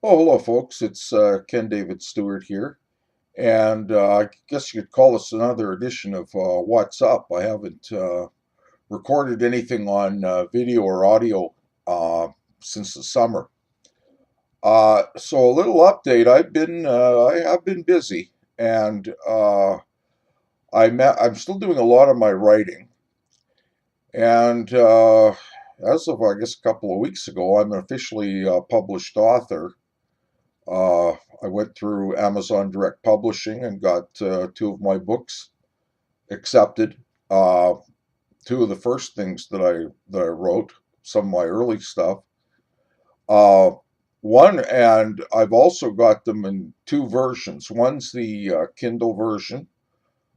Oh, hello, folks. It's Ken David Stewart here. And I guess you could call this another edition of What's Up. I haven't recorded anything on video or audio uh, since the summer. So a little update. I have been busy, and I'm still doing a lot of my writing. And as of I guess a couple of weeks ago, I'm an officially published author. Uh, I went through Amazon Direct Publishing and got two of my books accepted. Uh, Two of the first things that I wrote, some of my early stuff. Uh, One, and I've also got them in two versions. One's the Kindle version,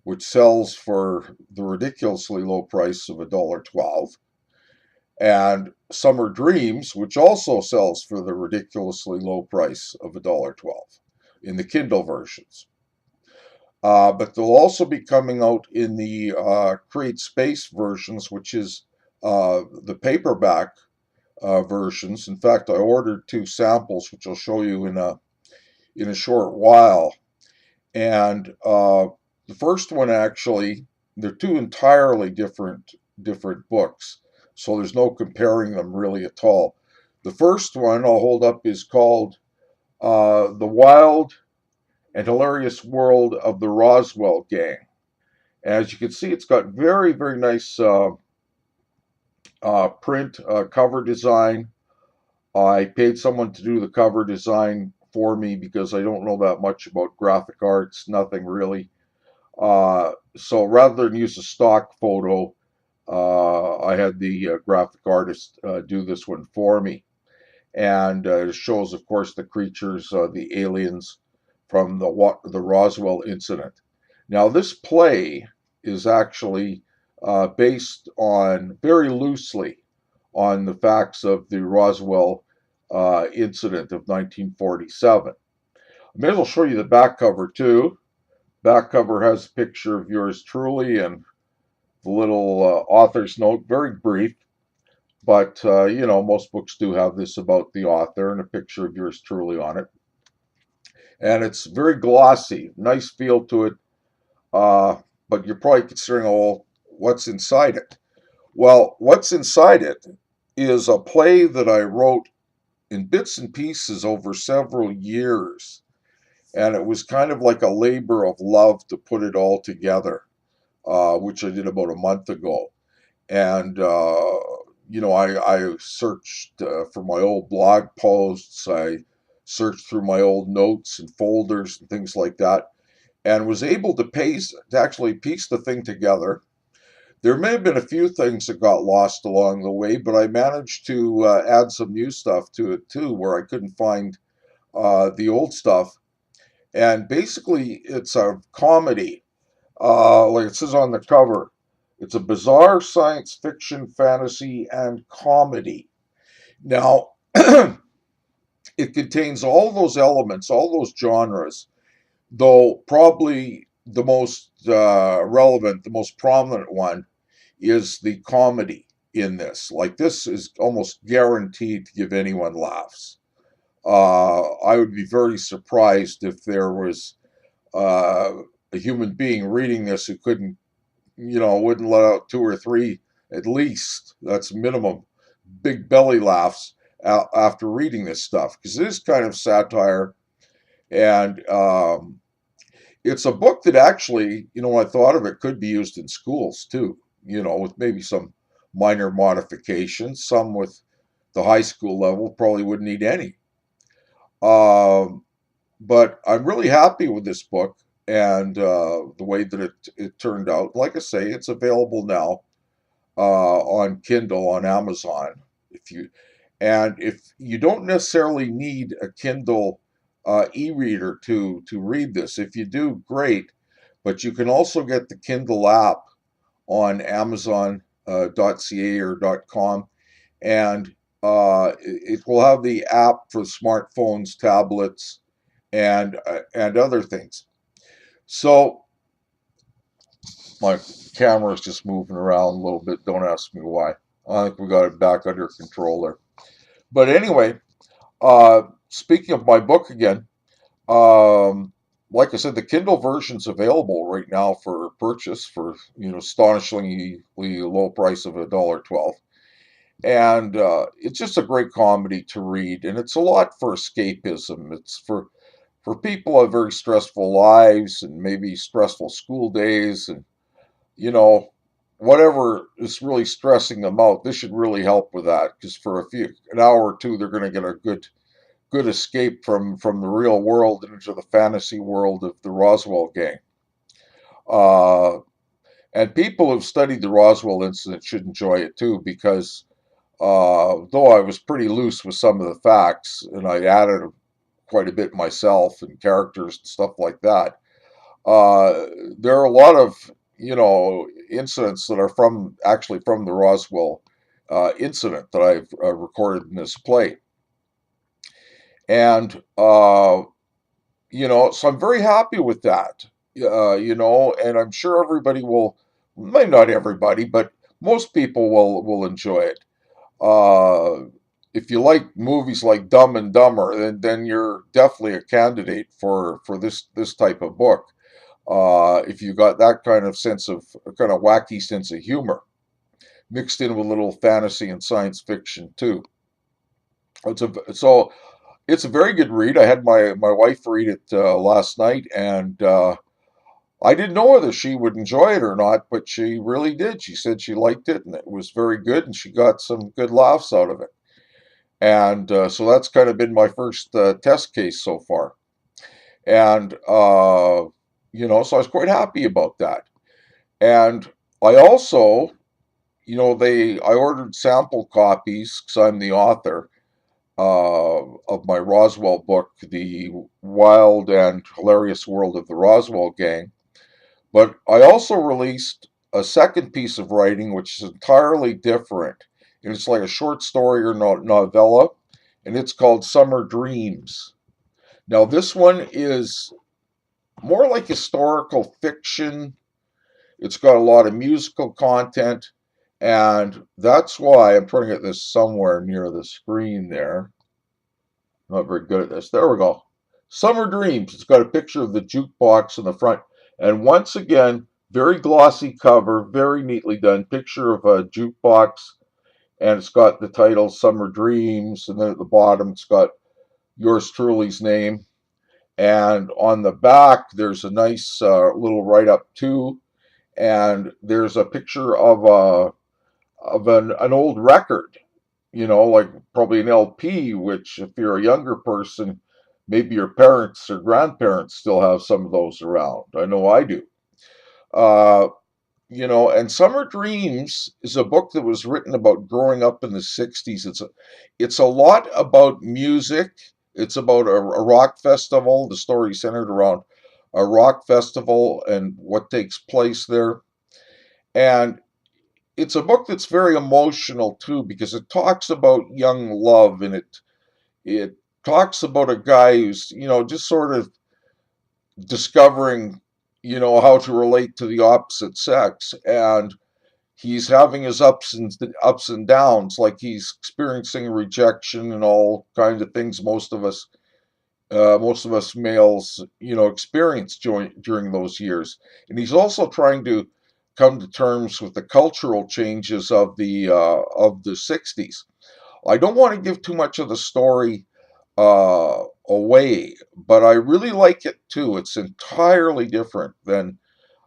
which sells for the ridiculously low price of $1.12, and Summer Dreams, which also sells for the ridiculously low price of $1.12 in the Kindle versions. But they'll also be coming out in the Create Space versions, which is the paperback versions. In fact, I ordered two samples, which I'll show you in a short while. And the first one actually, they're two entirely different books, so there's no comparing them really at all. The first one I'll hold up is called "The Wild and Hilarious World of the Roswell Gang." As you can see, it's got very nice print cover design. I paid someone to do the cover design for me because I don't know that much about graphic arts, nothing really. So rather than use a stock photo, I had the graphic artist do this one for me. And it shows, of course, the creatures, the aliens from the Roswell incident. Now, this play is actually based on very loosely on the facts of the Roswell incident of 1947. I may as well show you the back cover too. Back cover has a picture of yours truly and the little author's note, very brief, but most books do have this about the author and a picture of yours truly on it. And it's very glossy, nice feel to it. But you're probably considering, oh, what's inside it? Well, what's inside it is a play that I wrote in bits and pieces over several years. And it was kind of like a labor of love to put it all together, which I did about a month ago. And, I searched for my old blog posts. I searched through my old notes and folders and things like that, and was able to actually piece the thing together. There may have been a few things that got lost along the way, but I managed to add some new stuff to it too, where I couldn't find the old stuff. And basically, it's a comedy, like it says on the cover. It's a bizarre science fiction, fantasy, and comedy. Now, it contains all those elements, all those genres, though probably the most relevant, the most prominent one is the comedy in this. Like, this is almost guaranteed to give anyone laughs. I would be very surprised if there was uh, a human being reading this who wouldn't let out two or three at least. That's minimum big belly laughs after reading this stuff, because it is kind of satire. And it's a book that actually, when I thought of it, could be used in schools too, with maybe some minor modifications. Some with the high school level probably wouldn't need any. Um, but I'm really happy with this book and the way that it turned out. Like I say, it's available now on Kindle on Amazon. If you don't necessarily need a Kindle e-reader to read this. If you do, great. But you can also get the Kindle app on Amazon.ca or .com, and it will have the app for smartphones, tablets, and other things. So my camera is just moving around a little bit. Don't ask me why. I think we got it back under control there. But anyway, speaking of my book again, um, like I said, the Kindle version's available right now for purchase for astonishingly low price of $1.12. And it's just a great comedy to read, and it's a lot for escapism. It's for people who have very stressful lives and maybe stressful school days, and you know whatever is really stressing them out. This should really help with that, because for an hour or two, they're going to get a good escape from the real world and into the fantasy world of the Roswell gang. Uh, and people who've studied the Roswell incident should enjoy it too, because though I was pretty loose with some of the facts, and I added quite a bit myself and characters and stuff like that, uh, there are a lot of incidents that are actually from the Roswell incident that I've recorded in this play, and so I'm very happy with that. And I'm sure everybody will, maybe not everybody, but most people will enjoy it. If you like movies like Dumb and Dumber, then you're definitely a candidate for this type of book. If you got that kind of wacky sense of humor mixed in with a little fantasy and science fiction too. So it's a very good read. I had my wife read it last night, and I didn't know whether she would enjoy it or not, but she really did. She said she liked it, and it was very good, and she got some good laughs out of it. And so that's kind of been my first test case so far. And so I was quite happy about that. And I also, I ordered sample copies because I'm the author of my Roswell book, The Wild and Hilarious World of the Roswell Gang. But I also released a second piece of writing, which is entirely different. And it's like a short story or novella, and it's called Summer Dreams. Now, this one is more like historical fiction. It's got a lot of musical content, and that's why I'm trying to get this somewhere near the screen there. Not very good at this. There we go. Summer Dreams. It's got a picture of the jukebox in the front. And once again, very glossy cover, very neatly done. Picture of a jukebox, and it's got the title Summer Dreams. And then at the bottom, it's got yours truly's name. And on the back, there's a nice little write up too. And there's a picture of an old record, like probably an LP, which if you're a younger person, maybe your parents or grandparents still have some of those around. I know I do. Uh, and Summer Dreams is a book that was written about growing up in the 60s. It's a lot about music. It's about a rock festival. The story centered around a rock festival and what takes place there. And it's a book that's very emotional too, because it talks about young love, and it talks about a guy who's just sort of discovering how to relate to the opposite sex, and he's having his ups and downs, like he's experiencing rejection and all kinds of things most of us males experience during those years. And he's also trying to come to terms with the cultural changes of the 60s. I don't want to give too much of the story away, but I really like it too. It's entirely different than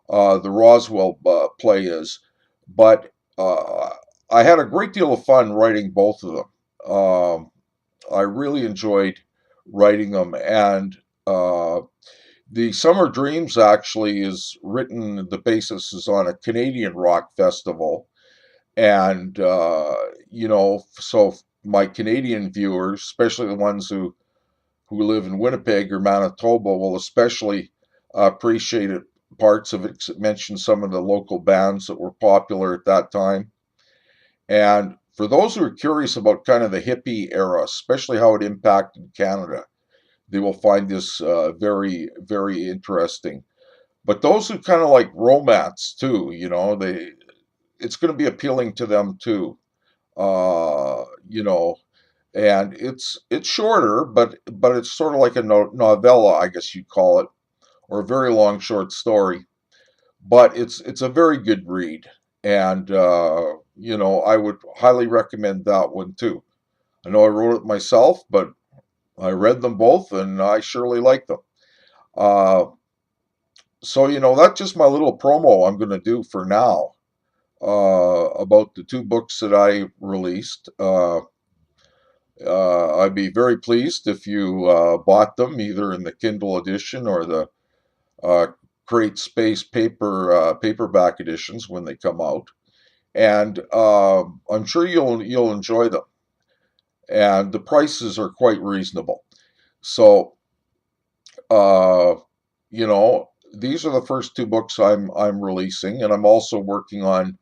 the Roswell play is, but I had a great deal of fun writing both of them. I really enjoyed writing them, and the Summer Dreams actually is written. The basis is on a Canadian rock festival, and so my Canadian viewers, especially the ones who live in Winnipeg or Manitoba, will especially appreciate it. Parts of it 'cause it mentions some of the local bands that were popular at that time. And for those who are curious about kind of the hippie era, especially how it impacted Canada, they will find this very, very interesting. But those who kind of like romance too, it's going to be appealing to them too. Uh, you know, and it's shorter, but it's sort of like a novella, I guess you'd call it, or a very long short story. But it's a very good read, and I would highly recommend that one too. I know I wrote it myself, but I read them both, and I surely like them. Uh, so that's just my little promo I'm going to do for now about the two books that I released. I'd be very pleased if you bought them either in the Kindle edition or the uh, Create Space paperback editions when they come out, and I'm sure you'll enjoy them. And the prices are quite reasonable. So, uh, these are the first two books I'm releasing, and I'm also working on.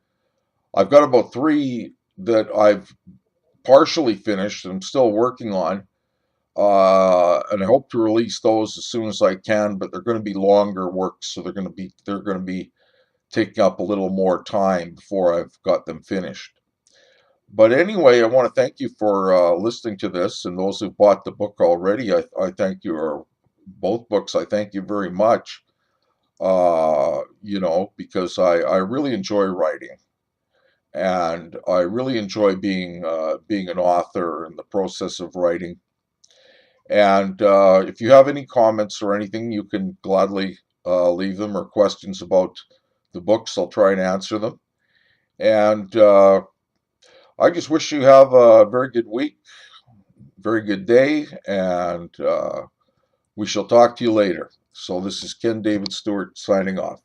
I've got about three that I've partially finished. And I'm still working on. And I hope to release those as soon as I can, but they're going to be longer works, so they're going to be taking up a little more time before I've got them finished. But anyway, I want to thank you for listening to this, and those who bought the book already, I thank you, or both books, I thank you very much. Because I really enjoy writing, and I really enjoy being an author in the process of writing. And if you have any comments or anything, you can gladly leave them, or questions about the books. I'll try and answer them. And I just wish you have a very good week, very good day, and we shall talk to you later. So this is Ken David Stewart signing off.